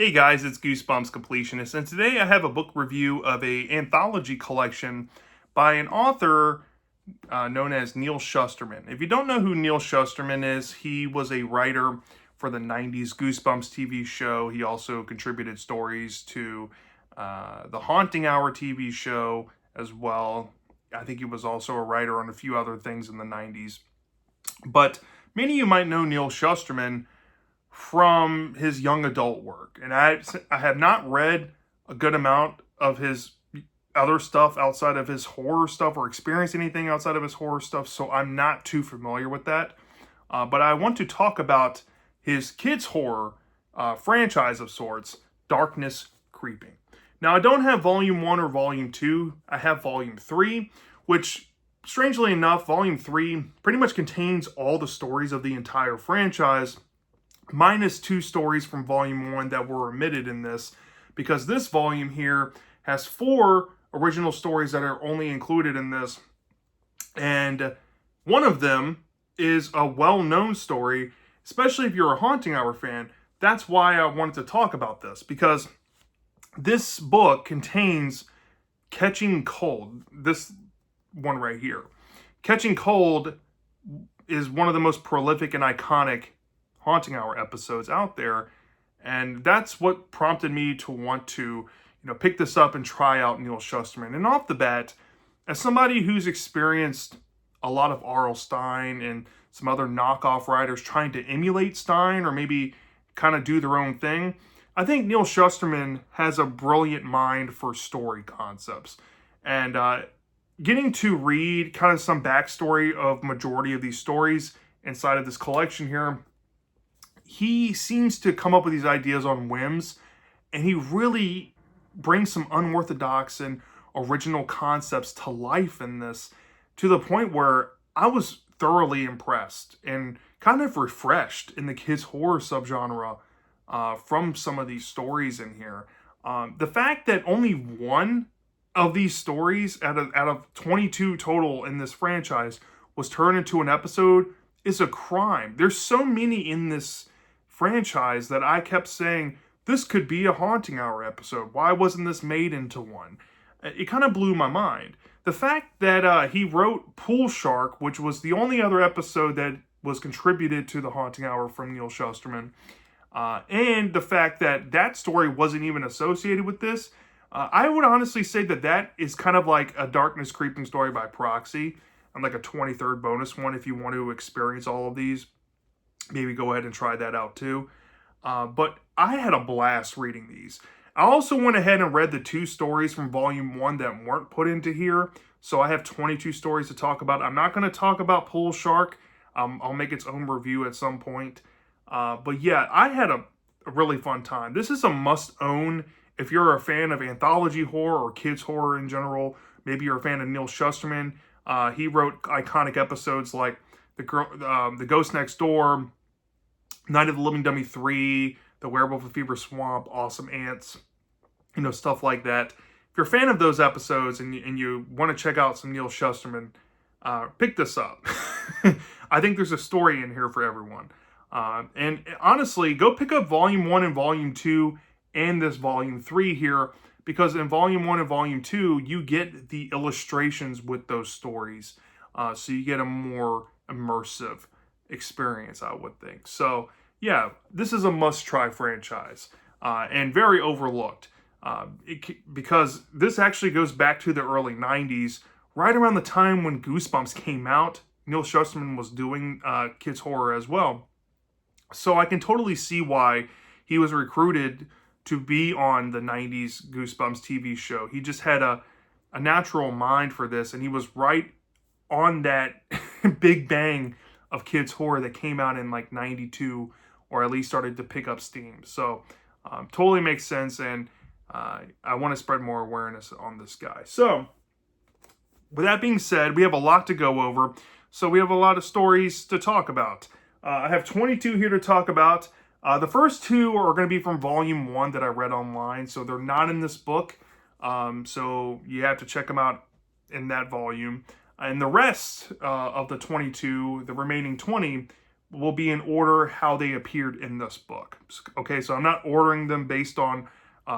Hey guys, it's Goosebumps Completionist, and today I have a book review of a anthology collection by an author known as Neal Shusterman. If you don't know who Neal Shusterman is, he was a writer for the 90s Goosebumps TV show. He also contributed stories to the Haunting Hour TV show as well. I think he was also a writer on a few other things in the 90s. But many of you might know Neal Shusterman from his young adult work. And I have not read a good amount of his other stuff outside of his horror stuff or experienced anything outside of his horror stuff, so I'm not too familiar with that. But I want to talk about his kids' horror franchise of sorts, Darkness Creeping. Now, I don't have Volume 1 or Volume 2. I have Volume 3, which, strangely enough, Volume 3 pretty much contains all the stories of the entire franchise, minus 2 stories from Volume 1 that were omitted in this, because this volume here has 4 original stories that are only included in this, and one of them is a well-known story, especially if you're a Haunting Hour fan. That's why I wanted to talk about this, because this book contains Catching Cold, this one right here. Catching Cold is one of the most prolific and iconic Haunting Hour episodes out there, and that's what prompted me to want to pick this up and try out Neal Shusterman. And off the bat, as somebody who's experienced a lot of R.L. Stine and some other knockoff writers trying to emulate Stine or maybe kind of do their own thing, I think Neal Shusterman has a brilliant mind for story concepts. And getting to read kind of some backstory of majority of these stories inside of this collection here, he seems to come up with these ideas on whims, and he really brings some unorthodox and original concepts to life in this, to the point where I was thoroughly impressed and kind of refreshed in the kids' horror subgenre from some of these stories in here. The fact that only one of these stories out of 22 total in this franchise was turned into an episode is a crime. There's so many in this franchise that I kept saying, this could be a Haunting Hour episode. Why wasn't this made into one? It kind of blew my mind. The fact that he wrote Pool Shark, which was the only other episode that was contributed to the Haunting Hour from Neal Shusterman, and the fact that that story wasn't even associated with this, I would honestly say that that is kind of like a Darkness Creeping story by proxy, and like a 23rd bonus one if you want to experience all of these. Maybe go ahead and try that out too. But I had a blast reading these. I also went ahead and read the 2 stories from Volume 1 that weren't put into here. So I have 22 stories to talk about. I'm not going to talk about Pool Shark. I'll make its own review at some point. But yeah, I had a really fun time. This is a must-own if you're a fan of anthology horror or kids horror in general. Maybe you're a fan of Neal Shusterman. He wrote iconic episodes like The Ghost Next Door, Night of the Living Dummy 3, The Werewolf of Fever Swamp, Awesome Ants, stuff like that. If you're a fan of those episodes and you want to check out some Neal Shusterman, pick this up. I think there's a story in here for everyone. And honestly, go pick up Volume 1 and Volume 2 and this Volume 3 here, because in Volume 1 and Volume 2, you get the illustrations with those stories. So you get a more immersive experience, I would think. So yeah, this is a must-try franchise, and very overlooked, because this actually goes back to the early 90s, right around the time when Goosebumps came out. Neal Shusterman was doing kids horror as well. So I can totally see why he was recruited to be on the 90s Goosebumps TV show. He just had a natural mind for this, and he was right on that big bang of kids horror that came out in like 92, or at least started to pick up steam. So totally makes sense, and I want to spread more awareness on this guy. So with that being said, we have a lot to go over. So we have a lot of stories to talk about. I have 22 here to talk about. The first 2 are going to be from Volume 1 that I read online, so they're not in this book. So you have to check them out in that volume. And the rest of the 22, the remaining 20, will be in order how they appeared in this book. Okay, so I'm not ordering them based on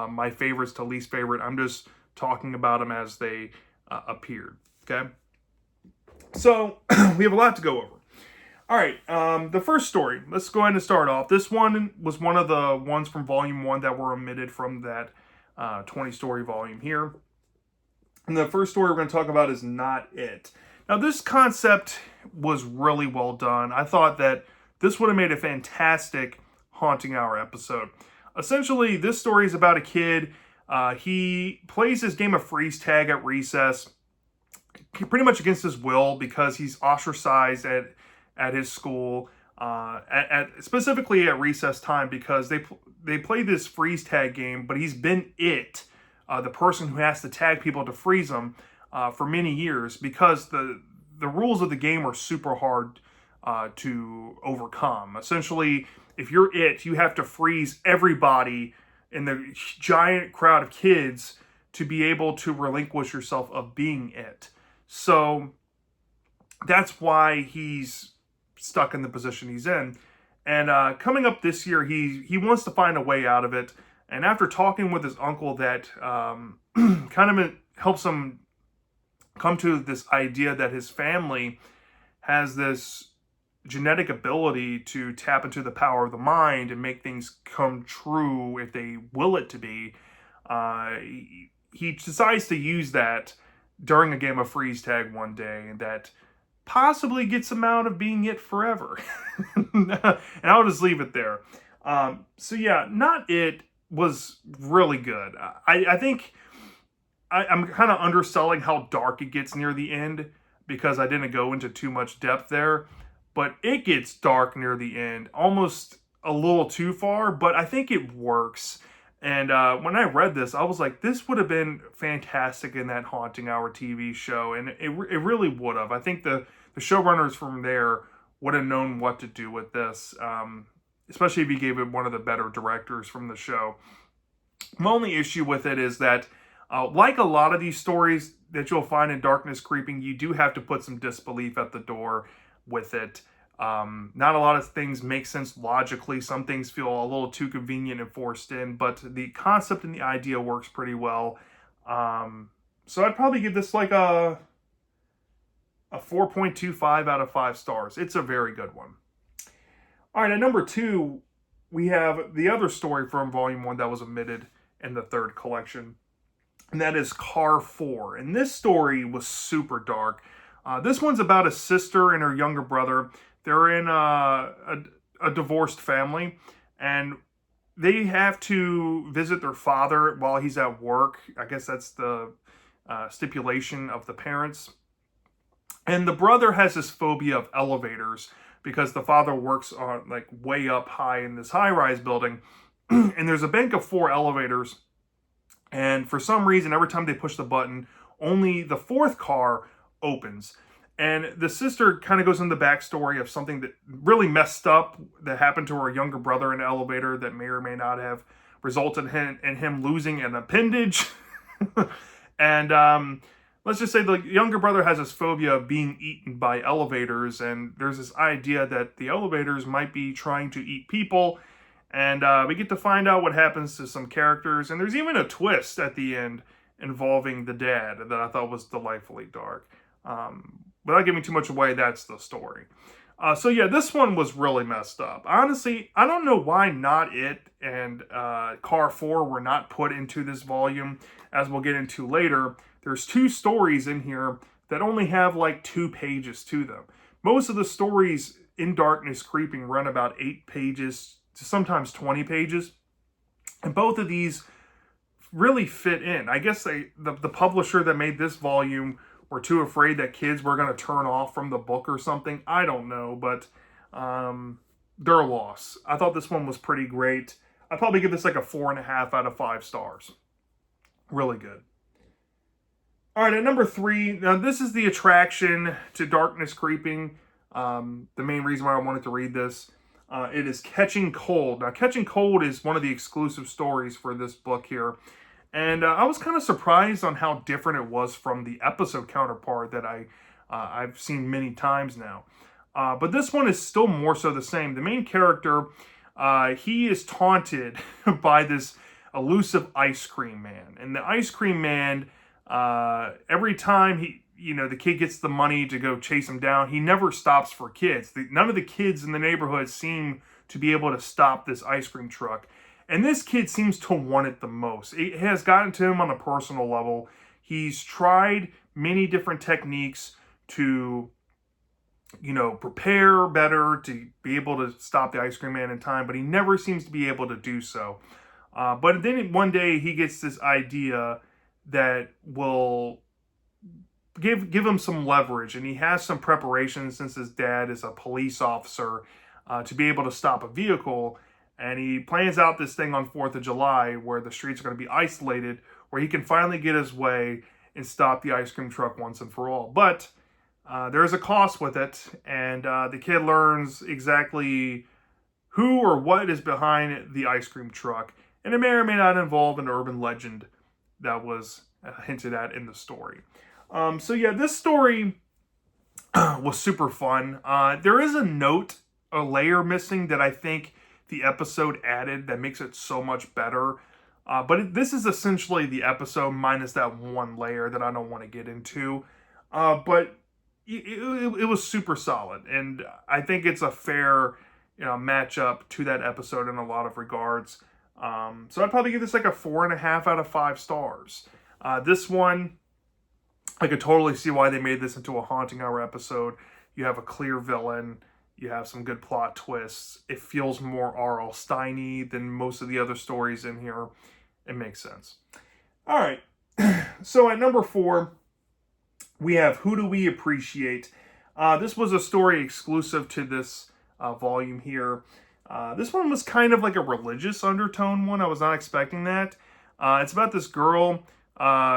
my favorites to least favorite. I'm just talking about them as they appeared. Okay, so we have a lot to go over. All right, the first story. Let's go ahead and start off. This one was one of the ones from Volume 1 that were omitted from that 20-story volume here. And the first story we're going to talk about is Not It. Now, this concept was really well done. I thought that this would have made a fantastic Haunting Hour episode. Essentially, this story is about a kid. He plays this game of freeze tag at recess, pretty much against his will because he's ostracized at his school, specifically at recess time, because they play this freeze tag game, but he's been the person who has to tag people to freeze them for many years, because the rules of the game are super hard to overcome. Essentially, if you're you have to freeze everybody in the giant crowd of kids to be able to relinquish yourself of being it. So that's why he's stuck in the position he's in. And coming up this year, he wants to find a way out of it. And after talking with his uncle, that kind of helps him come to this idea that his family has this genetic ability to tap into the power of the mind and make things come true if they will it to be. He decides to use that during a game of freeze tag one day, and that possibly gets him out of being it forever. And I'll just leave it there. So yeah, Not It was really good. I think I'm kind of underselling how dark it gets near the end because I didn't go into too much depth there. But it gets dark near the end, almost a little too far, but I think it works. And when I read this, I was like, this would have been fantastic in that Haunting Hour TV show. And it really would have. I think the showrunners from there would have known what to do with this, especially if you gave it one of the better directors from the show. My only issue with it is that, like a lot of these stories that you'll find in Darkness Creeping, you do have to put some disbelief at the door with it. Not a lot of things make sense logically. Some things feel a little too convenient and forced in, but the concept and the idea works pretty well. So I'd probably give this like a 4.25 out of 5 stars. It's a very good one. All right, at number 2, we have the other story from Volume 1 that was omitted in the third collection, and that is Car 4. And this story was super dark. This one's about a sister and her younger brother. They're in a divorced family, and they have to visit their father while he's at work. I guess that's the stipulation of the parents. And the brother has this phobia of elevators because the father works on like way up high in this high-rise building. And there's a bank of 4 elevators. And for some reason, every time they push the button, only the 4th car opens. And the sister kind of goes into the backstory of something that really messed up that happened to her younger brother in an elevator that may or may not have resulted in him losing an appendage. And let's just say the younger brother has this phobia of being eaten by elevators, and there's this idea that the elevators might be trying to eat people. And we get to find out what happens to some characters, and there's even a twist at the end involving the dad that I thought was delightfully dark. Without giving too much away, that's the story. So yeah, this one was really messed up. Honestly, I don't know why Not It and Car 4 were not put into this volume. As we'll get into later, there's 2 stories in here that only have like 2 pages to them. Most of the stories in Darkness Creeping run about 8 pages to sometimes 20 pages. And both of these really fit in. I guess the publisher that made this volume were too afraid that kids were going to turn off from the book or something. I don't know, but they're a loss. I thought this one was pretty great. I'd probably give this like a 4.5 out of 5 stars. Really good. All right, at number 3, now this is the attraction to Darkness Creeping. The main reason why I wanted to read this. It is Catching Cold. Now, Catching Cold is one of the exclusive stories for this book here. And I was kind of surprised on how different it was from the episode counterpart that I've seen many times now. But this one is still more so the same. The main character, he is taunted by this elusive ice cream man. And the ice cream man, every time the kid gets the money to go chase him down, he never stops for kids. None of the kids in the neighborhood seem to be able to stop this ice cream truck. And this kid seems to want it the most. It has gotten to him on a personal level. He's tried many different techniques to, prepare better to be able to stop the ice cream man in time, but he never seems to be able to do so. But then one day he gets this idea that will give him some leverage, and he has some preparation since his dad is a police officer to be able to stop a vehicle. And he plans out this thing on 4th of July where the streets are going to be isolated, where he can finally get his way and stop the ice cream truck once and for all. But there is a cost with it, and the kid learns exactly who or what is behind the ice cream truck. And it may or may not involve an urban legend that was hinted at in the story. So yeah, this story was super fun. There is a layer missing that I think the episode added that makes it so much better. But this is essentially the episode minus that one layer that I don't want to get into. But it was super solid, and I think it's a fair matchup to that episode in a lot of regards. So I'd probably give this like a 4.5 out of 5 stars. This one, I could totally see why they made this into a haunting hour episode. You have a clear villain. You have some good plot twists. It feels more R.L. Steiny than most of the other stories in here. It makes sense. All right. So at number 4, we have Who Do We Appreciate? This was a story exclusive to this volume here. This one was kind of like a religious undertone one. I was not expecting that. It's about this girl.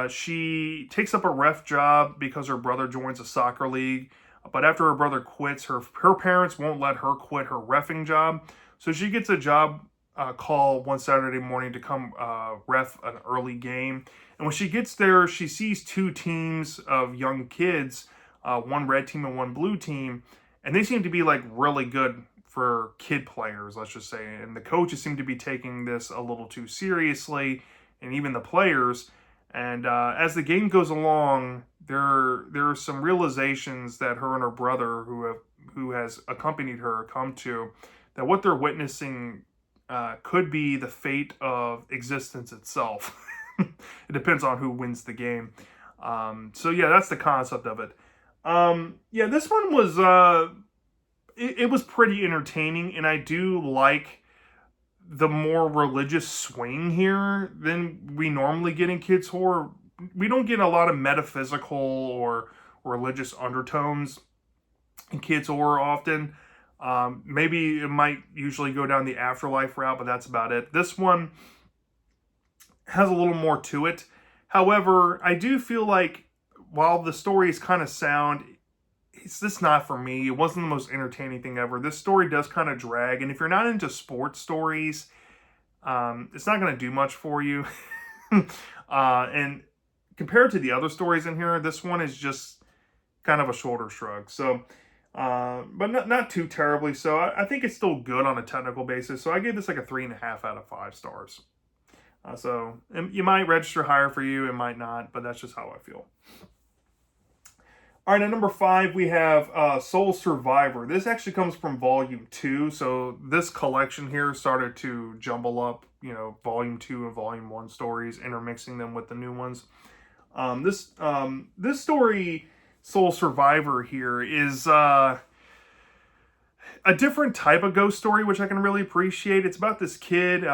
She takes up a ref job because her brother joins a soccer league. But after her brother quits, her parents won't let her quit her reffing job. So she gets a job call one Saturday morning to come ref an early game. And when she gets there, she sees 2 teams of young kids, one red team and one blue team. And they seem to be like really good for kid players, let's just say. And the coaches seem to be taking this a little too seriously, and even the players. And as the game goes along, there are some realizations that her and her brother, who has accompanied her, come to, that what they're witnessing could be the fate of existence itself. It depends on who wins the game. So yeah, that's the concept of it. Yeah, this one was it was pretty entertaining, and I do like the more religious swing here than we normally get in kids horror. We don't get a lot of metaphysical or religious undertones in kids horror often. Maybe it might usually go down the afterlife route, but that's about it. This one has a little more to it. However, I do feel like while the story is kind of sound, it's just not for me. It wasn't the most entertaining thing ever. This story does kind of drag, and if you're not into sports stories, it's not going to do much for you. And compared to the other stories in here, this one is just kind of a shoulder shrug. So, but not too terribly so. I think it's still good on a technical basis. So I gave this like a 3.5 out of 5 stars. So you might register higher for you, it might not, but that's just how I feel. All right, at number 5, we have Soul Survivor. This actually comes from Volume 2, so this collection here started to jumble up, Volume 2 and Volume 1 stories, intermixing them with the new ones. This story, Soul Survivor here, is a different type of ghost story, which I can really appreciate. It's about this kid.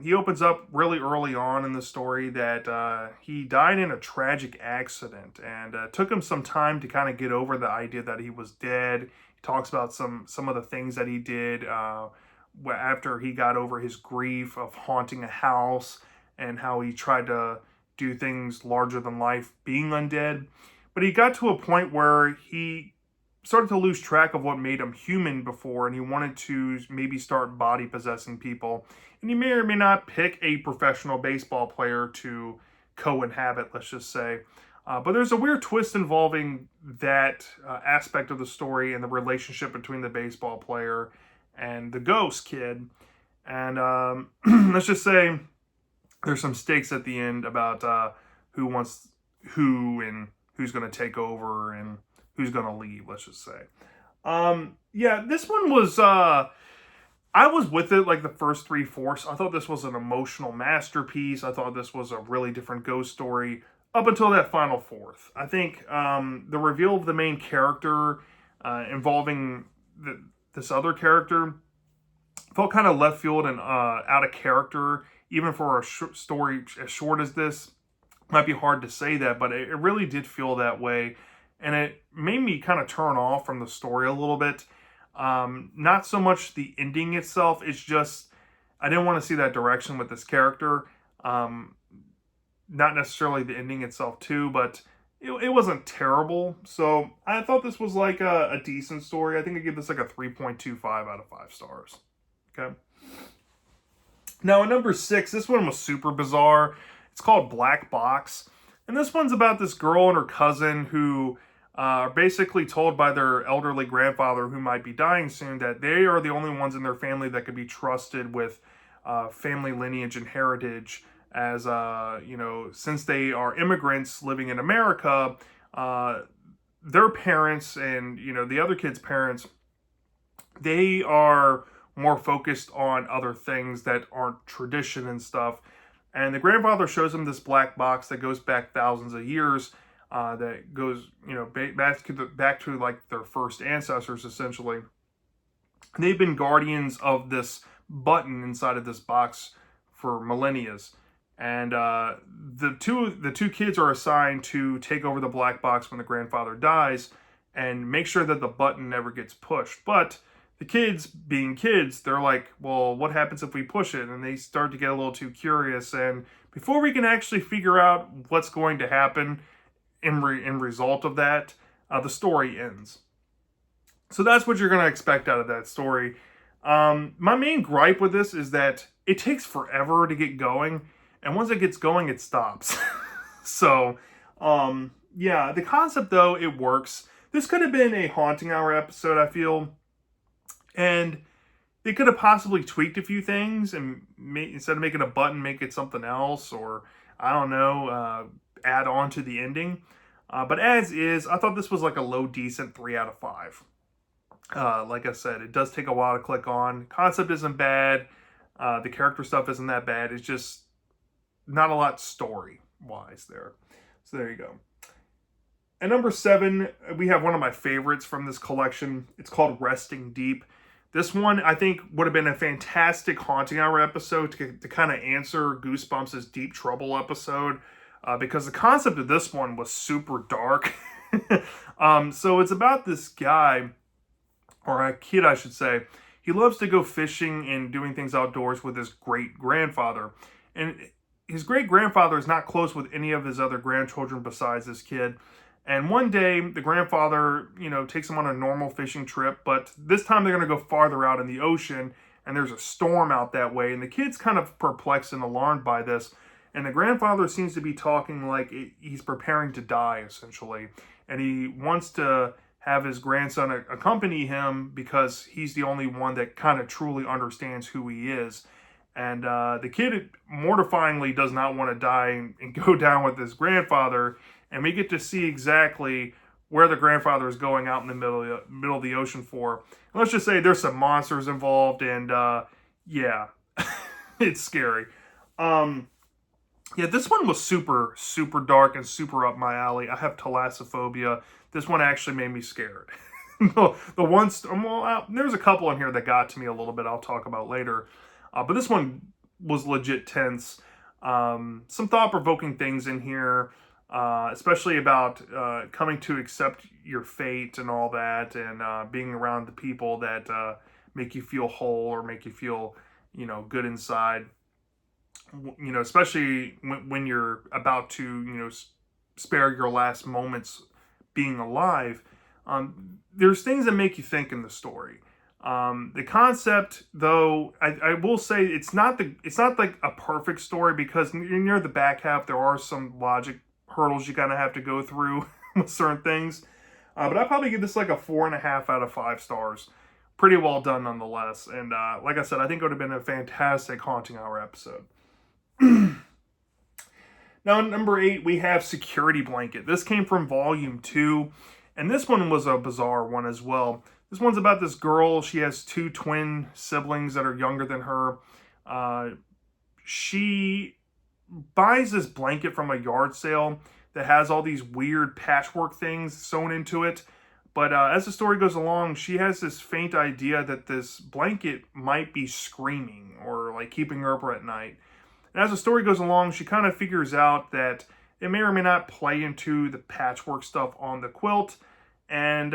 He opens up really early on in the story that he died in a tragic accident, and took him some time to kind of get over the idea that he was dead. He talks about some of the things that he did after he got over his grief of haunting a house, and how he tried to do things larger than life, being undead. But he got to a point where he started to lose track of what made him human before, and he wanted to maybe start body possessing people. And he may or may not pick a professional baseball player to co-inhabit, let's just say. But there's a weird twist involving that aspect of the story and the relationship between the baseball player and the ghost kid. And let's just say there's some stakes at the end about who wants who and who's going to take over and who's going to leave, let's just say. Yeah, this one was I was with it like the first three-fourths. I thought this was an emotional masterpiece. I thought this was a really different ghost story up until that final fourth. I think the reveal of the main character involving this other character felt kind of left field and out of character, even for a story as short as this. Might be hard to say that, but it really did feel that way. And it made me kind of turn off from the story a little bit. Not so much the ending itself, it's just I didn't want to see that direction with this character. Not necessarily the ending itself too, but it wasn't terrible. So I thought this was like a decent story. I think I give this like a 3.25 out of 5 stars. Okay. Now at number 6, this one was super bizarre. It's called Black Box. And this one's about this girl and her cousin who are basically told by their elderly grandfather, who might be dying soon, that they are the only ones in their family that could be trusted with family lineage and heritage. As, since they are immigrants living in America, their parents and, the other kids' parents, they are more focused on other things that aren't tradition and stuff. And the grandfather shows them this black box that goes back thousands of years, that goes, back to like their first ancestors, essentially. And they've been guardians of this button inside of this box for millennia. And the two kids are assigned to take over the black box when the grandfather dies and make sure that the button never gets pushed. But the kids, being kids, they're like, well, what happens if we push it? And they start to get a little too curious. And before we can actually figure out what's going to happen in result of that, the story ends. So that's what you're going to expect out of that story. My main gripe with this is that it takes forever to get going. And once it gets going, it stops. So, yeah, the concept, though, it works. This could have been a Haunting Hour episode, I feel. And they could have possibly tweaked a few things and instead of making a button, make it something else, or I don't know, add on to the ending. But as is, I thought this was like a low decent 3 out of 5. Like I said, it does take a while to click on. Concept isn't bad. The character stuff isn't that bad. It's just not a lot story-wise there. So there you go. At number 7, we have one of my favorites from this collection. It's called Resting Deep. This one, I think, would have been a fantastic Haunting Hour episode to kind of answer Goosebumps' Deep Trouble episode, because the concept of this one was super dark. So it's about this guy, or a kid, I should say. He loves to go fishing and doing things outdoors with his great-grandfather. And his great-grandfather is not close with any of his other grandchildren besides this kid. And one day, the grandfather, takes him on a normal fishing trip, but this time they're going to go farther out in the ocean, and there's a storm out that way, and the kid's kind of perplexed and alarmed by this, and the grandfather seems to be talking like he's preparing to die, essentially, and he wants to have his grandson accompany him because he's the only one that kind of truly understands who he is. And the kid mortifyingly does not want to die and go down with his grandfather. And we get to see exactly where the grandfather is going out in the middle of the ocean for. And let's just say there's some monsters involved, and yeah, it's scary. Yeah, this one was super, super dark and super up my alley. I have thalassophobia. This one actually made me scared. There's a couple in here that got to me a little bit. I'll talk about later. But this one was legit tense. Some thought-provoking things in here, especially about coming to accept your fate and all that, and being around the people that make you feel whole or make you feel, good inside. Especially when you're about to, spare your last moments being alive. There's things that make you think in the story. The concept, though, I will say it's not like a perfect story, because near the back half there are some logic hurdles you kind of have to go through with certain things. But I'd probably give this like a 4.5 out of 5 stars. Pretty well done nonetheless. And like I said, I think it would have been a fantastic Haunting Hour episode. Now, number 8, we have Security Blanket. This came from Volume 2, and this one was a bizarre one as well. This one's about this girl. She has 2 twin siblings that are younger than her. She buys this blanket from a yard sale that has all these weird patchwork things sewn into it. But as the story goes along, she has this faint idea that this blanket might be screaming or like keeping her up at night. And as the story goes along, she kind of figures out that it may or may not play into the patchwork stuff on the quilt. And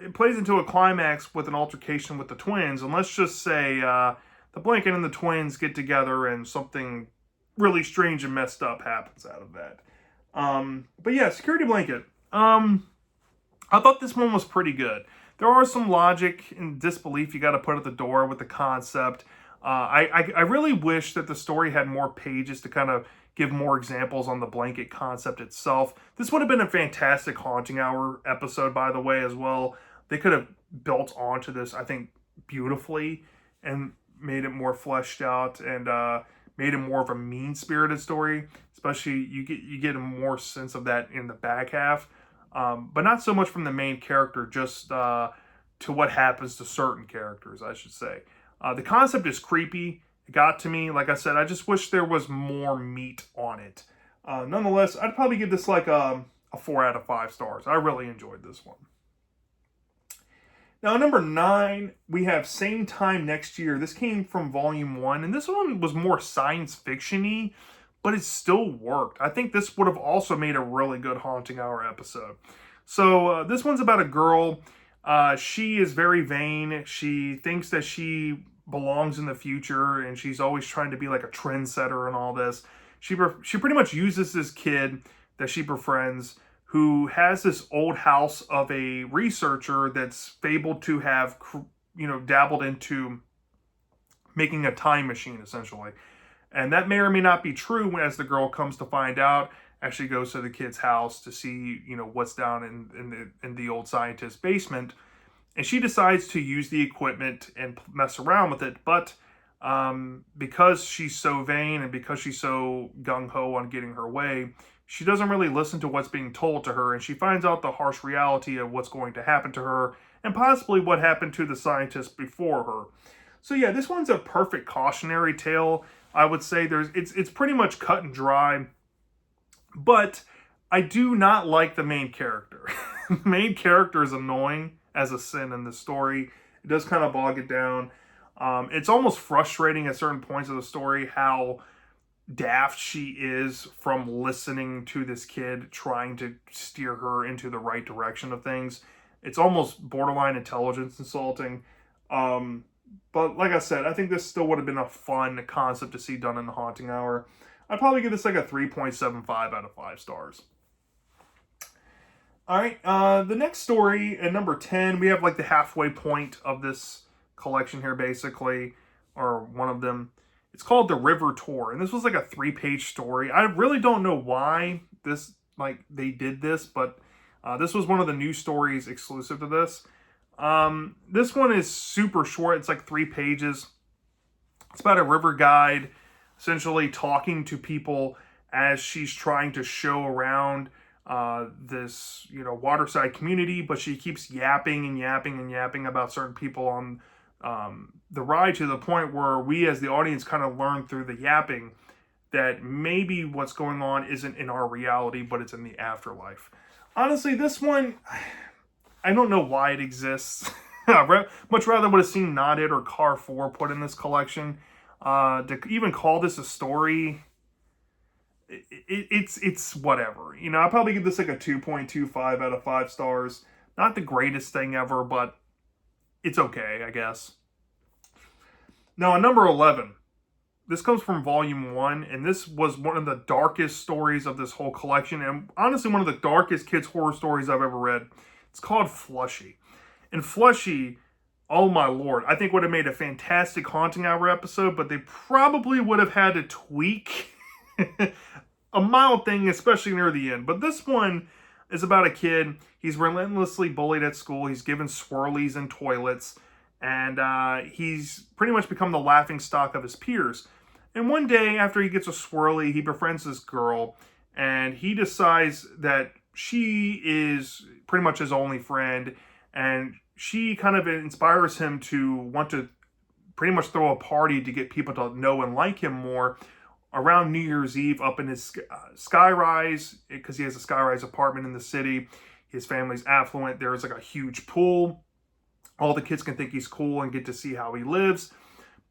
it plays into a climax with an altercation with the twins. And let's just say the blanket and the twins get together and something really strange and messed up happens out of that. But yeah, Security Blanket. I thought this one was pretty good. There are some logic and disbelief you got to put at the door with the concept. I really wish that the story had more pages to kind of give more examples on the blanket concept itself. This would have been a fantastic Haunting Hour episode, by the way, as well. They could have built onto this, I think, beautifully and made it more fleshed out and made it more of a mean-spirited story. Especially, you get a more sense of that in the back half. But not so much from the main character, just to what happens to certain characters, I should say. The concept is creepy. It got to me. Like I said, I just wish there was more meat on it. Nonetheless, I'd probably give this like a 4 out of 5 stars. I really enjoyed this one. Now, number 9, we have Same Time Next Year. This came from Volume 1, and this one was more science fiction-y, but it still worked. I think this would have also made a really good Haunting Hour episode. So, this one's about a girl. She is very vain. She thinks that she belongs in the future, and she's always trying to be like a trendsetter and all this. She pretty much uses this kid that she befriends who has this old house of a researcher that's fabled to have, dabbled into making a time machine, essentially. And that may or may not be true as the girl comes to find out as she goes to the kid's house to see, what's down in the old scientist's basement. And she decides to use the equipment and mess around with it. But because she's so vain and because she's so gung-ho on getting her way, she doesn't really listen to what's being told to her. And she finds out the harsh reality of what's going to happen to her and possibly what happened to the scientist before her. So yeah, this one's a perfect cautionary tale. I would say it's pretty much cut and dry. But I do not like the main character. The main character is annoying as a sin in the story. It does kind of bog it down. It's almost frustrating at certain points of the story how daft she is from listening to this kid trying to steer her into the right direction of things. It's almost borderline intelligence insulting. But like I said, I think this still would have been a fun concept to see done in the Haunting Hour. I'd probably give this like a 3.75 out of 5 stars. All right, the next story at number 10, we have like the halfway point of this collection here, basically, or one of them. It's called The River Tour, and this was like a 3-page story. I really don't know why they did this, but this was one of the new stories exclusive to this. This one is super short. It's like 3 pages. It's about a river guide essentially talking to people as she's trying to show around this waterside community, but she keeps yapping and yapping and yapping about certain people on the ride, to the point where we as the audience kind of learn through the yapping that maybe what's going on isn't in our reality, but it's in the afterlife. Honestly, this one, I don't know why it exists. Much rather would have seen Not It or Car 4 put in this collection. To even call this a story, it's whatever. I'll probably give this like a 2.25 out of 5 stars. Not the greatest thing ever, but it's okay, I guess. Now, at number 11, this comes from Volume 1, and this was one of the darkest stories of this whole collection, and honestly, one of the darkest kids' horror stories I've ever read. It's called Flushy. And Flushy, oh my lord, I think would have made a fantastic Haunting Hour episode, but they probably would have had to tweak a mild thing, especially near the end. But this one is about a kid. He's relentlessly bullied at school. He's given swirlies in toilets. And he's pretty much become the laughing stock of his peers. And one day, after he gets a swirly, he befriends this girl. And he decides that she is pretty much his only friend. And she kind of inspires him to want to pretty much throw a party to get people to know and like him more around New Year's Eve up in his skyrise, because he has a skyrise apartment in the city. His family's affluent. There's like a huge pool. All the kids can think he's cool and get to see how he lives.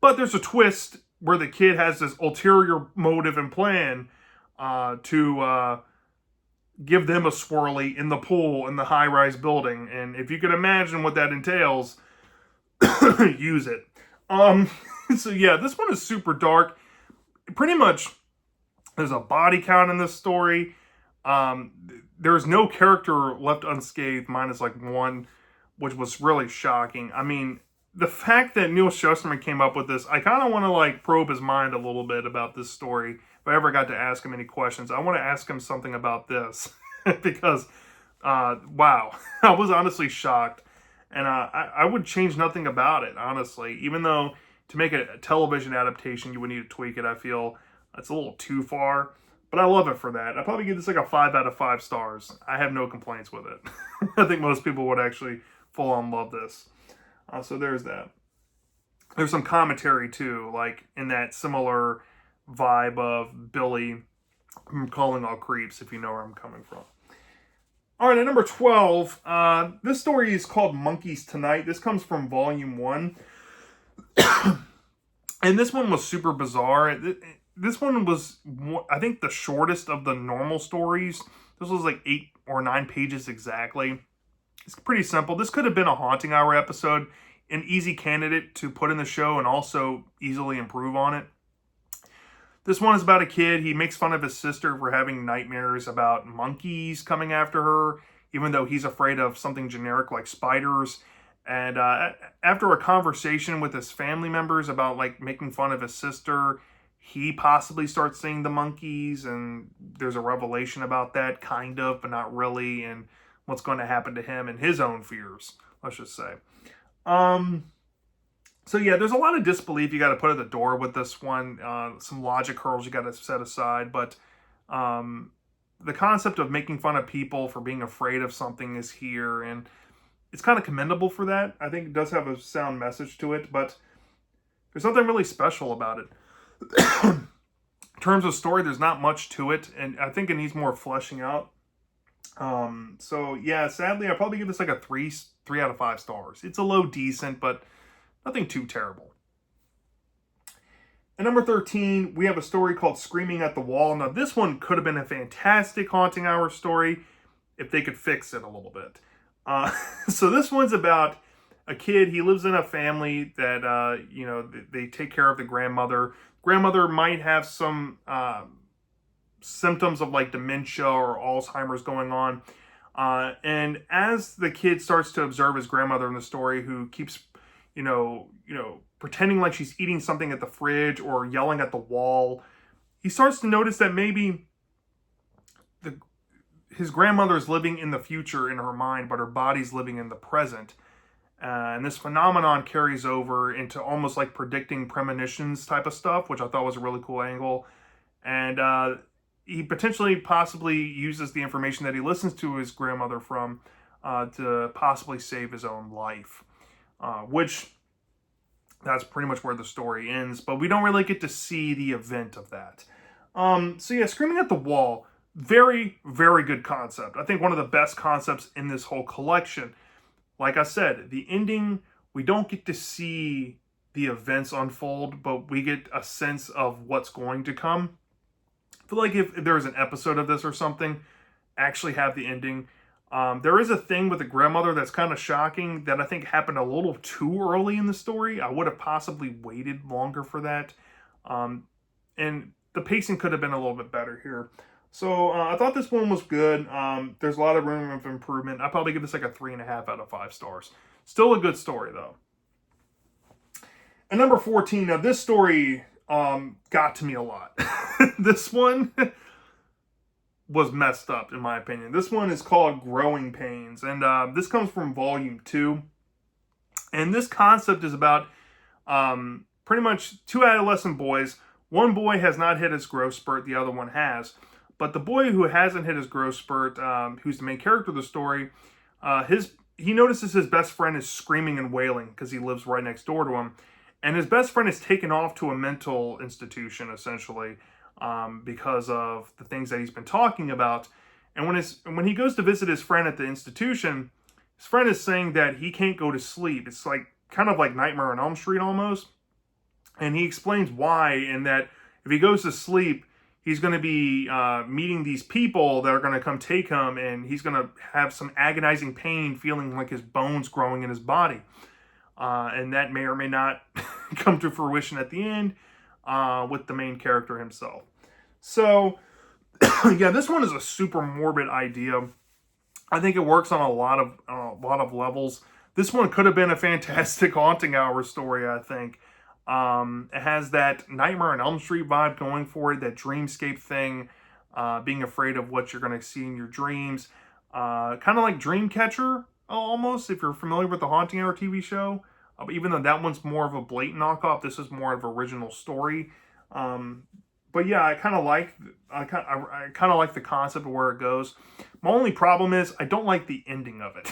But there's a twist where the kid has this ulterior motive and plan to give them a swirly in the pool in the high-rise building. And if you can imagine what that entails, use it. So yeah, this one is super dark. Pretty much, there's a body count in this story. There's no character left unscathed, minus like one, which was really shocking. I mean, the fact that Neal Shusterman came up with this, I kind of want to like probe his mind a little bit about this story. If I ever got to ask him any questions, I want to ask him something about this because, wow, I was honestly shocked. And I would change nothing about it, honestly. Even though to make a television adaptation, you would need to tweak it. I feel it's a little too far. But I love it for that. I'd probably give this like a 5 out of 5 stars. I have no complaints with it. I think most people would actually full on love this. So there's that. There's some commentary too, like in that similar vibe of Billy calling all creeps, if you know where I'm coming from. All right, at number 12, this story is called Monkeys Tonight. This comes from Vol.1. And this one was super bizarre. This one was, I think, the shortest of the normal stories. This was like 8 or 9 pages exactly. It's pretty simple. This could have been a Haunting Hour episode, an easy candidate to put in the show and also easily improve on it. This one is about a kid. He makes fun of his sister for having nightmares about monkeys coming after her, even though he's afraid of something generic like spiders. And after a conversation with his family members about like making fun of his sister, he possibly starts seeing the monkeys, and there's a revelation about that, kind of, but not really, and what's going to happen to him and his own fears, let's just say. So yeah, there's a lot of disbelief you got to put at the door with this one. Some logic hurdles you got to set aside, but the concept of making fun of people for being afraid of something is here, and it's kind of commendable for that. I think it does have a sound message to it, but there's nothing really special about it. In terms of story, there's not much to it, and I think it needs more fleshing out. So yeah, sadly, I'll probably give this like a 3 out of 5 stars. It's a low decent, but nothing too terrible. At number 13, we have a story called Screaming at the Wall. Now, this one could have been a fantastic Haunting Hour story if they could fix it a little bit. So this one's about a kid. He lives in a family that, they take care of the grandmother. Grandmother might have some symptoms of like dementia or Alzheimer's going on. And as the kid starts to observe his grandmother in the story, who keeps, pretending like she's eating something at the fridge or yelling at the wall, he starts to notice that maybe his grandmother is living in the future in her mind, but her body's living in the present. And this phenomenon carries over into almost like predicting premonitions type of stuff, which I thought was a really cool angle. And he possibly uses the information that he listens to his grandmother from to possibly save his own life, which that's pretty much where the story ends. But we don't really get to see the event of that. So yeah, Screaming at the Wall, very, very good concept. I think one of the best concepts in this whole collection. Like I said, the ending, we don't get to see the events unfold, but we get a sense of what's going to come. I feel like if there was an episode of this or something, actually have the ending. There is a thing with the grandmother that's kind of shocking that I think happened a little too early in the story. I would have possibly waited longer for that. And the pacing could have been a little bit better here. So I thought this one was good. There's a lot of room of improvement. I'd probably give this like a 3.5 out of 5 stars. Still a good story though. And number 14, now this story got to me a lot. This one, was messed up, in my opinion. This one is called Growing Pains, and this comes from Vol.2. And this concept is about pretty much two adolescent boys. One boy has not hit his growth spurt, the other one has. But the boy who hasn't hit his growth spurt, who's the main character of the story, he notices his best friend is screaming and wailing because he lives right next door to him. And his best friend is taken off to a mental institution, essentially, because of the things that he's been talking about. And when he goes to visit his friend at the institution, his friend is saying that he can't go to sleep. It's like kind of like Nightmare on Elm Street almost. And he explains why, and that if he goes to sleep, he's going to be meeting these people that are going to come take him, and he's going to have some agonizing pain, feeling like his bones growing in his body. And that may or may not come to fruition at the end with the main character himself. So, yeah, this one is a super morbid idea. I think it works on a lot of levels. This one could have been a fantastic haunting hour story, I think. It has that Nightmare on Elm Street vibe going for it, that dreamscape thing, being afraid of what you're going to see in your dreams. Kind of like Dreamcatcher, almost, if you're familiar with the Haunting Hour TV show. Even though that one's more of a blatant knockoff, this is more of an original story. But yeah, I kind of like the concept of where it goes. My only problem is I don't like the ending of it.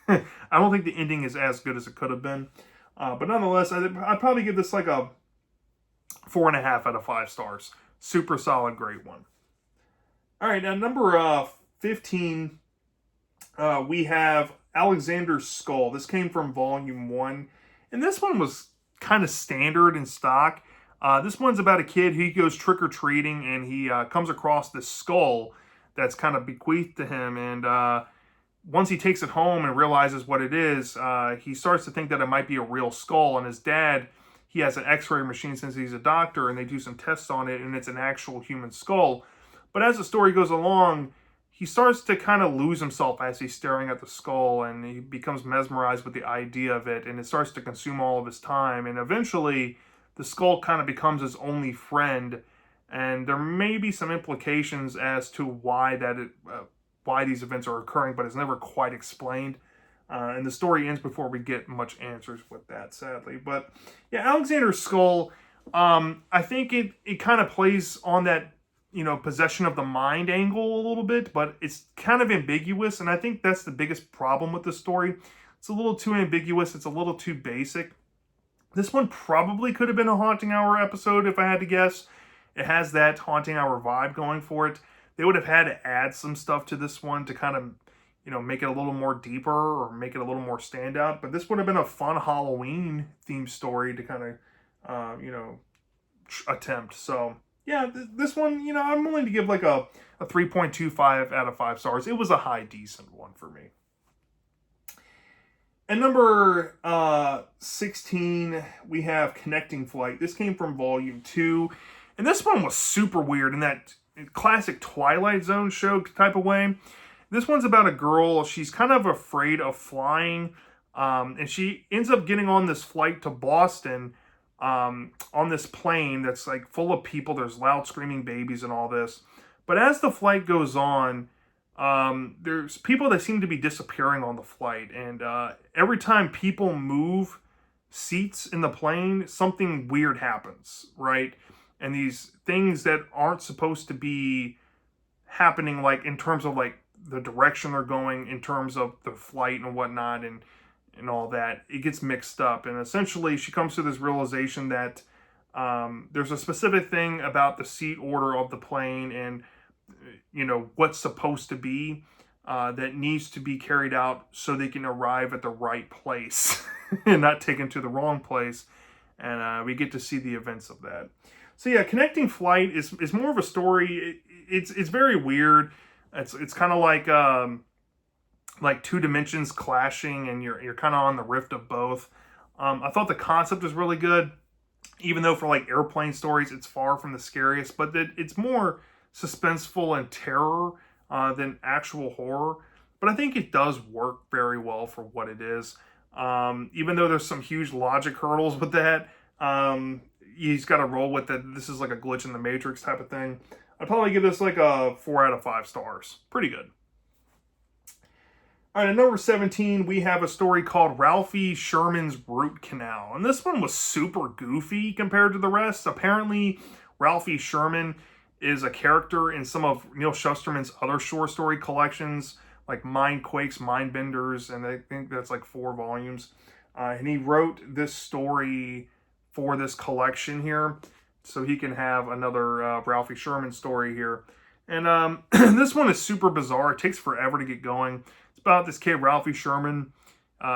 I don't think the ending is as good as it could have been. But nonetheless, I'd probably give this like a 4.5 out of 5 stars. Super solid, great one. All right, now number 15, we have Alexander's Skull. This came from Vol.1. And this one was kind of standard in stock. This one's about a kid who goes trick-or-treating, and he comes across this skull that's kind of bequeathed to him. And once he takes it home and realizes what it is, he starts to think that it might be a real skull. And his dad, he has an x-ray machine since he's a doctor, and they do some tests on it, and it's an actual human skull. But as the story goes along, he starts to kind of lose himself as he's staring at the skull, and he becomes mesmerized with the idea of it, and it starts to consume all of his time. And eventually, the skull kind of becomes his only friend, and there may be some implications as to why these events are occurring, but it's never quite explained. And the story ends before we get much answers with that, sadly. But yeah, Alexander's Skull, I think it kind of plays on that, possession of the mind angle a little bit, but it's kind of ambiguous, and I think that's the biggest problem with the story. It's a little too ambiguous, it's a little too basic. This one probably could have been a Haunting Hour episode if I had to guess. It has that Haunting Hour vibe going for it. They would have had to add some stuff to this one to kind of, make it a little more deeper or make it a little more standout. But this would have been a fun Halloween themed story to kind of, attempt. So yeah, this one, I'm willing to give like a 3.25 out of 5 stars. It was a high decent one for me. And number 16, we have Connecting Flight. This came from Vol.2. And this one was super weird in that classic Twilight Zone show type of way. This one's about a girl. She's kind of afraid of flying. And she ends up getting on this flight to Boston on this plane that's like full of people. There's loud screaming babies and all this. But as the flight goes on, there's people that seem to be disappearing on the flight. And every time people move seats in the plane, something weird happens, right? And these things that aren't supposed to be happening, like in terms of like the direction they're going, in terms of the flight and whatnot, and all that, it gets mixed up. And essentially she comes to this realization that there's a specific thing about the seat order of the plane and what's supposed to be that needs to be carried out so they can arrive at the right place and not taken to the wrong place. And we get to see the events of that. So yeah, Connecting Flight is more of a story. It's very weird. It's kind of like two dimensions clashing, and you're kind of on the rift of both. I thought the concept was really good, even though for like airplane stories, it's far from the scariest. But it's more suspenseful and terror than actual horror. But I think it does work very well for what it is. Even though there's some huge logic hurdles with that. he's got to roll with it. This is like a glitch in the Matrix type of thing. I'd probably give this like a 4 out of 5 stars. Pretty good. All right, at number 17, we have a story called Ralphie Sherman's Root Canal. And this one was super goofy compared to the rest. Apparently, Ralphie Sherman is a character in some of Neal Shusterman's other short story collections, like Mind Quakes, Mind Benders, and I think that's like 4 volumes. And he wrote this story for this collection here, so he can have another Ralphie Sherman story here. And this one is super bizarre. It takes forever to get going. It's about this kid, Ralphie Sherman.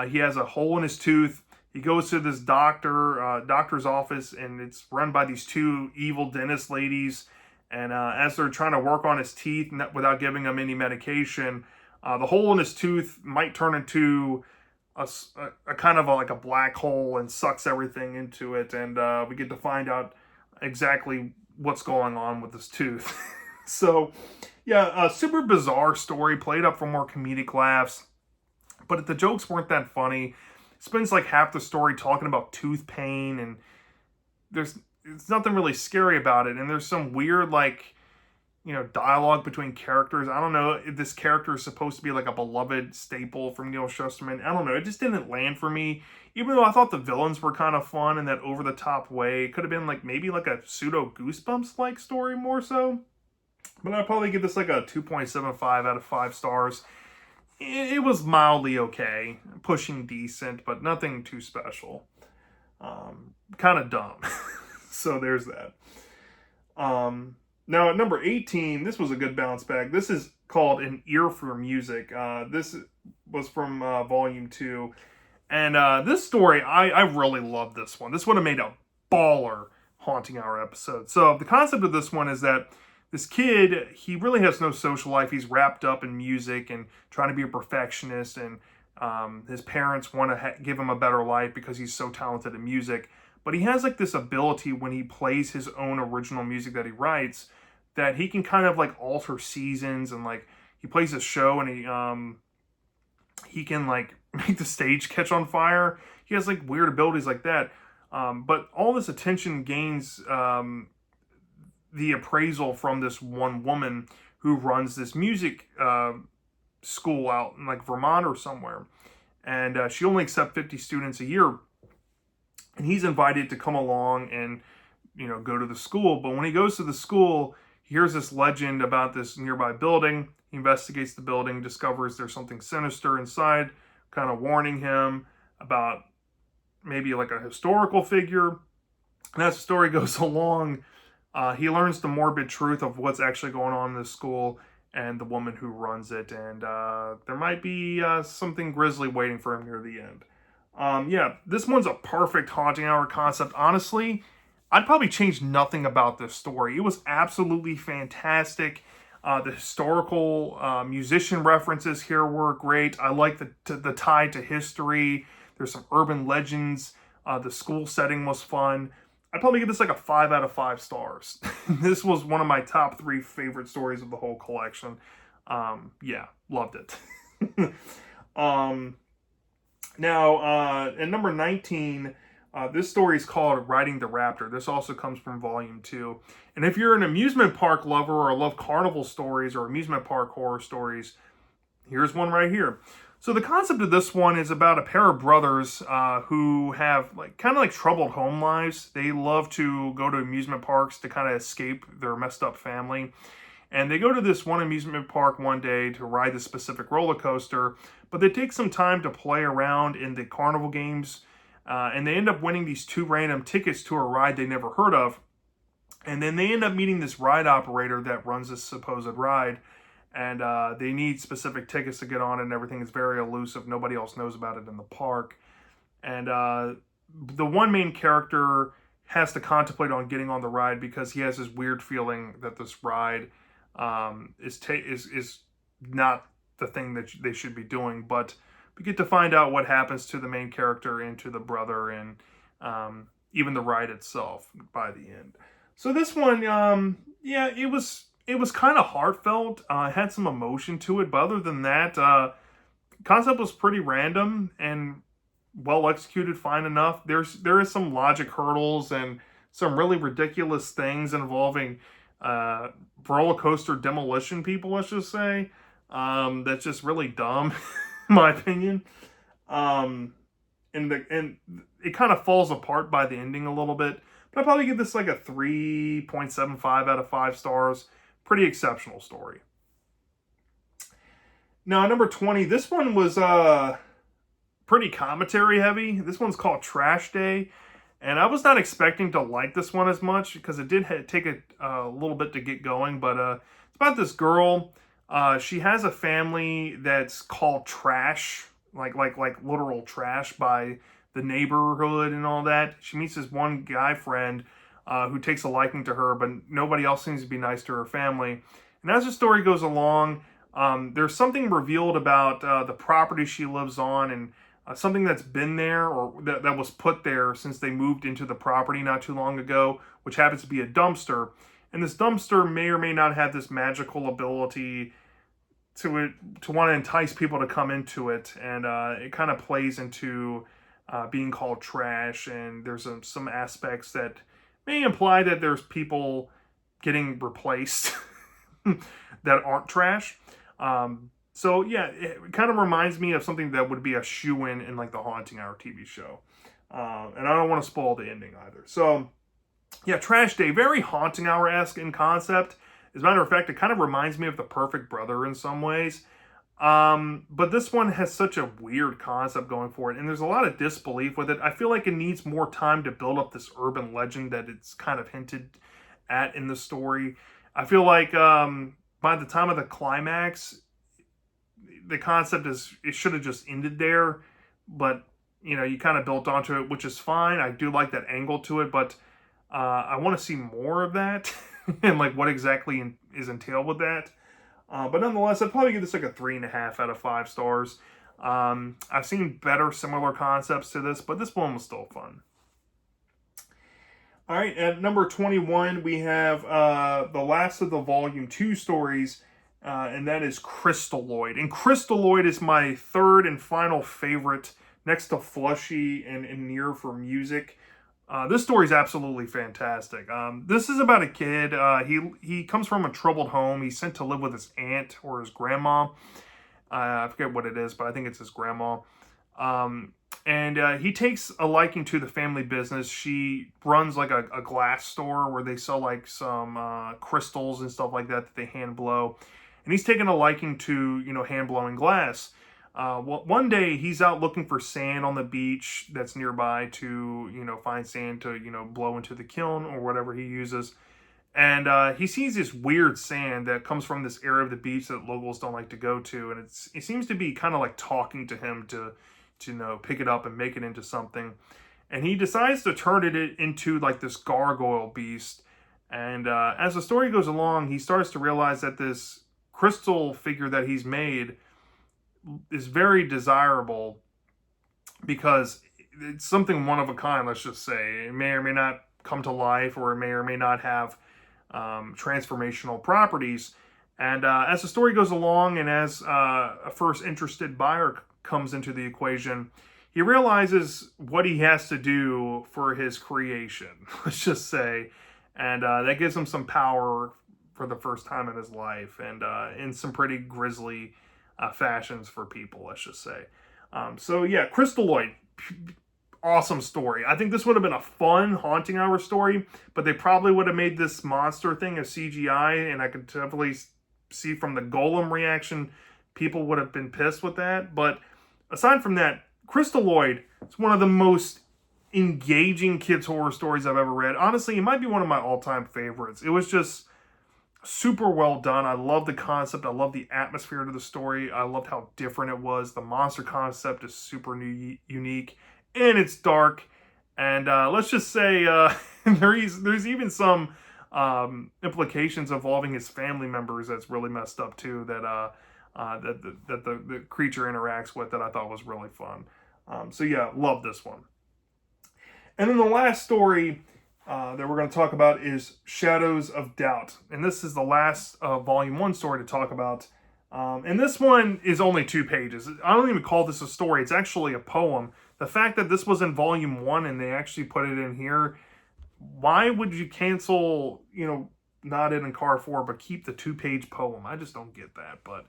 He has a hole in his tooth. He goes to this doctor's office, and it's run by these 2 evil dentist ladies. And as they're trying to work on his teeth without giving him any medication, the hole in his tooth might turn into a kind of like a black hole and sucks everything into it. And we get to find out exactly what's going on with his tooth. So, yeah, a super bizarre story, played up for more comedic laughs. But the jokes weren't that funny. Spends like half the story talking about tooth pain, and there's nothing really scary about it. And there's some weird, like, dialogue between characters. I don't know if this character is supposed to be like a beloved staple from Neal Shusterman. I don't know. It just didn't land for me. Even though I thought the villains were kind of fun in that over-the-top way. It could have been like maybe like a pseudo Goosebumps-like story more so. But I'd probably give this like a 2.75 out of 5 stars. It was mildly okay. Pushing decent, but nothing too special. Kind of dumb. So there's that. Now at number 18, this was a good bounce back. This is called An Ear for Music. This was from Vol.2. And this story, I really love this one. This would have made a baller Haunting Hour episode. So the concept of this one is that this kid, he really has no social life. He's wrapped up in music and trying to be a perfectionist. And his parents want to give him a better life because he's so talented in music. But he has like this ability when he plays his own original music that he writes, that he can kind of like alter seasons, and like he plays a show and he can like make the stage catch on fire. He has like weird abilities like that. But all this attention gains the appraisal from this one woman who runs this music school out in like Vermont or somewhere. And she only accepts 50 students a year. And he's invited to come along and, go to the school. But when he goes to the school, he hears this legend about this nearby building. He investigates the building, discovers there's something sinister inside, kind of warning him about maybe like a historical figure. And as the story goes along, he learns the morbid truth of what's actually going on in this school and the woman who runs it. And there might be something grisly waiting for him near the end. Yeah, this one's a perfect Haunting Hour concept. Honestly, I'd probably change nothing about this story. It was absolutely fantastic. The historical musician references here were great. I like the tie to history. There's some urban legends. The school setting was fun. I'd probably give this like a 5 out of 5 stars. This was one of my top 3 favorite stories of the whole collection. Yeah, loved it. Now, at number 19, this story is called Riding the Raptor. This also comes from Vol.2. And if you're an amusement park lover or love carnival stories or amusement park horror stories, here's one right here. So the concept of this one is about a pair of brothers who have like kind of like troubled home lives. They love to go to amusement parks to kind of escape their messed up family. And they go to this one amusement park one day to ride this specific roller coaster, but they take some time to play around in the carnival games, and they end up winning these 2 random tickets to a ride they never heard of. And then they end up meeting this ride operator that runs this supposed ride, and they need specific tickets to get on it, and everything is very elusive. Nobody else knows about it in the park. And the one main character has to contemplate on getting on the ride because he has this weird feeling that this ride is not the thing that they should be doing. But we get to find out what happens to the main character and to the brother, and even the ride itself by the end. So this one, yeah, it was kind of heartfelt. It had some emotion to it, but other than that, concept was pretty random and well executed, fine enough. There is some logic hurdles and some really ridiculous things involving roller coaster demolition people, let's just say. That's just really dumb, in my opinion. And it kind of falls apart by the ending a little bit. But I'd probably give this like a 3.75 out of 5 stars. Pretty exceptional story. Now, number 20, this one was pretty commentary heavy. This one's called Trash Day. And I was not expecting to like this one as much because it did take a little bit to get going. But it's about this girl. She has a family that's called Trash, like literal trash by the neighborhood and all that. She meets this one guy friend who takes a liking to her, but nobody else seems to be nice to her family. And as the story goes along, there's something revealed about the property she lives on, and something that's been there or that was put there since they moved into the property not too long ago, which happens to be a dumpster. And this dumpster may or may not have this magical ability to want to entice people to come into it, and it kind of plays into being called trash. And there's some aspects that may imply that there's people getting replaced that aren't trash. So yeah, it kind of reminds me of something that would be a shoe-in in like the Haunting Hour TV show. And I don't want to spoil the ending either. So yeah, Trash Day, very Haunting Hour-esque in concept. As a matter of fact, it kind of reminds me of The Perfect Brother in some ways. But this one has such a weird concept going for it, and there's a lot of disbelief with it. I feel like it needs more time to build up this urban legend that it's kind of hinted at in the story. I feel like by the time of the climax, the concept it should have just ended there, but you kind of built onto it, which is fine. I do like that angle to it, but I want to see more of that and like what exactly is entailed with that. But nonetheless, I'd probably give this like a 3.5 out of 5 stars. I've seen better similar concepts to this, but this one was still fun. All right, at number 21, we have the last of the Volume 2 stories, and that is Crystalloid. And Crystalloid is my third and final favorite, next to Flushy and Near for music. This story is absolutely fantastic. This is about a kid. He comes from a troubled home. He's sent to live with his aunt or his grandma. I forget what it is, but I think it's his grandma. And he takes a liking to the family business. She runs like a glass store where they sell like some crystals and stuff like that they hand blow. And he's taken a liking to, hand blowing glass. One day he's out looking for sand on the beach that's nearby to, find sand to, blow into the kiln or whatever he uses. And he sees this weird sand that comes from this area of the beach that locals don't like to go to. And it seems to be kind of like talking to him to pick it up and make it into something. And he decides to turn it into like this gargoyle beast. And as the story goes along, he starts to realize that this crystal figure that he's made is very desirable because it's something one of a kind, let's just say. It may or may not come to life, or it may or may not have transformational properties. And as the story goes along, and as a first interested buyer comes into the equation, he realizes what he has to do for his creation, let's just say. And that gives him some power for the first time in his life, and in some pretty grisly fashions for people, let's just say. So yeah, Crystalloid, awesome story. I think this would have been a fun Haunting Hour story, but they probably would have made this monster thing a CGI, and I could definitely see from the Golem reaction, people would have been pissed with that. But aside from that, Crystalloid is one of the most engaging kids' horror stories I've ever read. Honestly, it might be one of my all-time favorites. It was just super well done. I love the concept. I love the atmosphere to the story. I loved how different it was. The monster concept is super unique, and it's dark. And let's just say there's even some implications involving his family members that's really messed up too. That the creature interacts with, that I thought was really fun. So yeah, love this one. And then the last story that we're going to talk about is Shadows of Doubt. And this is the last Volume 1 story to talk about. And this one is only 2 pages. I don't even call this a story. It's actually a poem. The fact that this was in Volume 1 and they actually put it in here why would you cancel, Not It in Car 4, but keep the 2-page poem? I just don't get that. But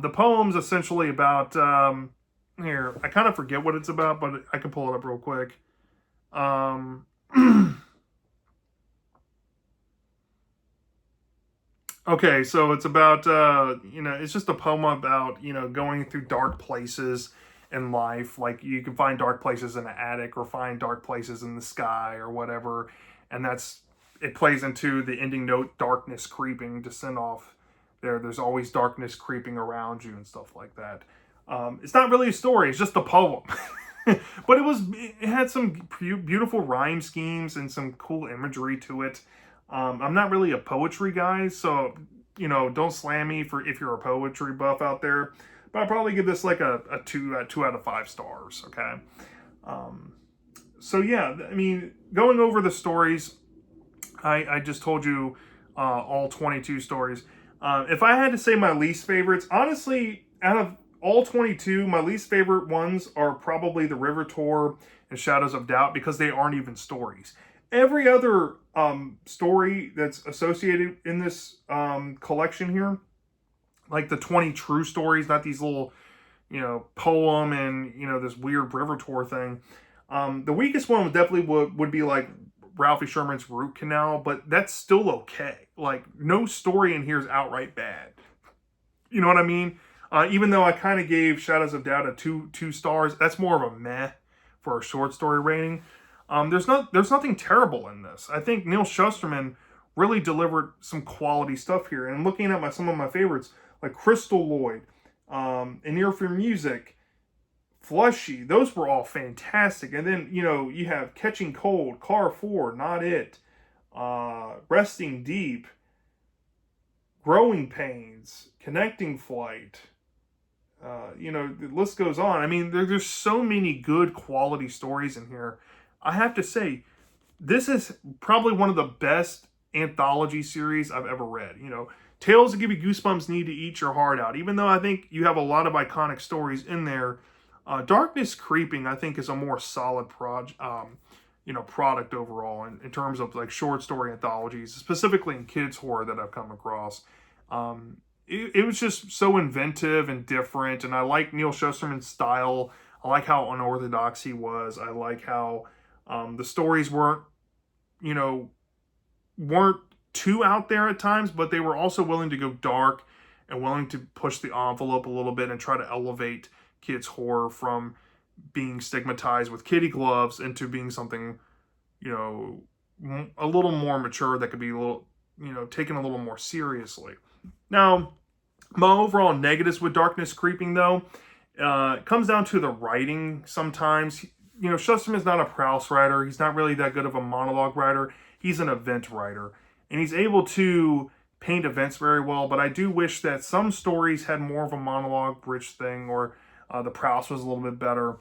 the poem's essentially about, here, I kind of forget what it's about, but I can pull it up real quick. Okay, so it's about, it's just a poem about, going through dark places in life. Like, you can find dark places in the attic or find dark places in the sky or whatever. And it plays into the ending note, darkness creeping, to send off there's always darkness creeping around you and stuff like that. It's not really a story, it's just a poem. But it had some beautiful rhyme schemes and some cool imagery to it. I'm not really a poetry guy, so don't slam me for if you're a poetry buff out there. But I'd probably give this like a 2 out of 5 stars. Okay. So yeah, I mean, going over the stories, I just told you all 22 stories. If I had to say my least favorites, honestly, out of all 22, my least favorite ones are probably the River Tour and Shadows of Doubt, because they aren't even stories. Every other story that's associated in this collection here, like the 20 true stories, not these little, poem and, this weird River Tour thing. The weakest one would be like Ralphie Sherman's Root Canal, but that's still okay. Like, no story in here is outright bad. You know what I mean? Even though I kind of gave Shadows of Doubt a two stars, that's more of a meh for a short story rating. There's nothing terrible in this. I think Neal Shusterman really delivered some quality stuff here. And looking at some of my favorites, like Crystal Lloyd, and Ear for Music, Flushy, those were all fantastic. And then, you have Catching Cold, Car 4, Not It, Resting Deep, Growing Pains, Connecting Flight. The list goes on. I mean, there's so many good quality stories in here. I have to say, this is probably one of the best anthology series I've ever read. Tales that give you goosebumps need to eat your heart out. Even though I think you have a lot of iconic stories in there, Darkness Creeping, I think, is a more solid product overall in terms of like short story anthologies, specifically in kids horror that I've come across. It was just so inventive and different, and I like Neal Shusterman's style. I like how unorthodox he was. I like how the stories weren't too out there at times, but they were also willing to go dark and willing to push the envelope a little bit and try to elevate kids horror from being stigmatized with kitty gloves into being something, a little more mature that could be a little, taken a little more seriously. Now, my overall negatives with Darkness Creeping, though, it comes down to the writing sometimes. Shusterman's not a Prouse writer. He's not really that good of a monologue writer. He's an event writer. And he's able to paint events very well, but I do wish that some stories had more of a monologue-rich thing, or the Prouse was a little bit better.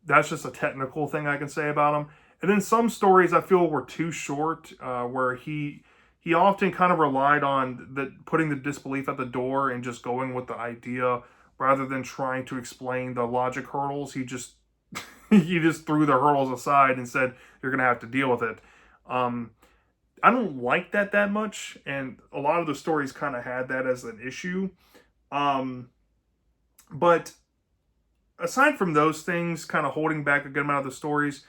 That's just a technical thing I can say about him. And then some stories I feel were too short, where he often kind of relied on putting the disbelief at the door and just going with the idea rather than trying to explain the logic hurdles. He just threw the hurdles aside and said, you're going to have to deal with it. I don't like that much, and a lot of the stories kind of had that as an issue. But aside from those things kind of holding back a good amount of the stories,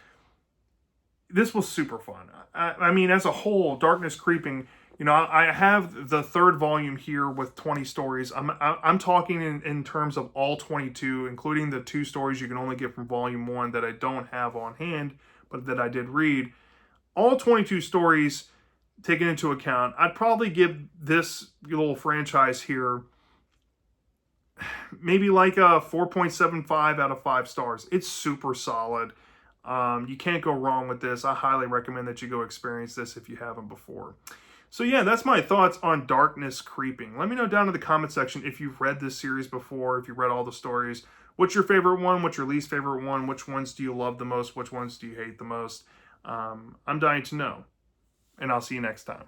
this was super fun. I mean, as a whole, Darkness Creeping, I have the third volume here with 20 stories. I'm talking in terms of all 22, including the 2 stories you can only get from Volume 1 that I don't have on hand, but that I did read. All 22 stories taken into account, I'd probably give this little franchise here maybe like a 4.75 out of 5 stars. It's super solid. You can't go wrong with this. I highly recommend that you go experience this if you haven't before. So yeah, that's my thoughts on Darkness Creeping. Let me know down in the comment section if you've read this series before, if you've read all the stories. What's your favorite one? What's your least favorite one? Which ones do you love the most? Which ones do you hate the most? I'm dying to know. And I'll see you next time.